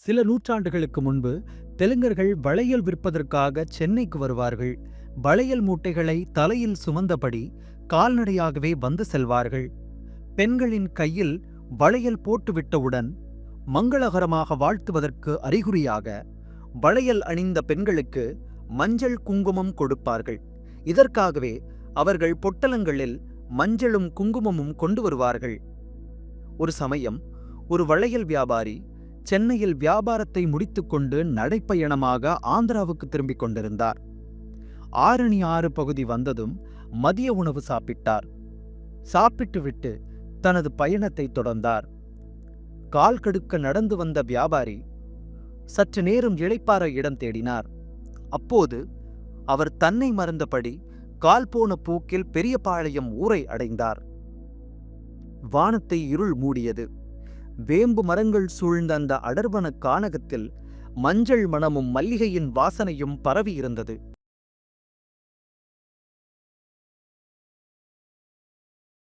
சில நூற்றாண்டுகளுக்கு முன்பு தெலுங்கர்கள் வளையல் விற்பதற்காக சென்னைக்கு வருவார்கள். வளையல் மூட்டைகளை தலையில் சுமந்தபடி கால்நடையாகவே வந்து செல்வார்கள். பெண்களின் கையில் வளையல் போட்டுவிட்டவுடன் மங்களகரமாக வாழ்த்துவதற்கு அறிகுறியாக வளையல் அணிந்த பெண்களுக்கு மஞ்சள் குங்குமம் கொடுப்பார்கள். இதற்காகவே அவர்கள் பொட்டலங்களில் மஞ்சளும் குங்குமமும் கொண்டு வருவார்கள். ஒரு சமயம் ஒரு வளையல் வியாபாரி சென்னையில் வியாபாரத்தை முடித்துக்கொண்டு நடைப்பயணமாக ஆந்திராவுக்கு திரும்பிக் கொண்டிருந்தார். ஆரணி ஆறு பகுதி வந்ததும் மதிய உணவு சாப்பிட்டார். சாப்பிட்டுவிட்டு தனது பயணத்தை தொடர்ந்தார். கால் கடுக்க நடந்து வந்த வியாபாரி சற்று நேரம் இளைப்பாற இடம் தேடினார். அப்போது அவர் தன்னை மறந்தபடி கால் போன போக்கில் பெரியபாளையம் ஊரை அடைந்தார். வானத்தை இருள் மூடியது. வேம்பு மரங்கள் சூழ்ந்த அந்த அடர்வன கானகத்தில் மஞ்சள் மணமும் மல்லிகையின் வாசனையும் பரவியிருந்தது.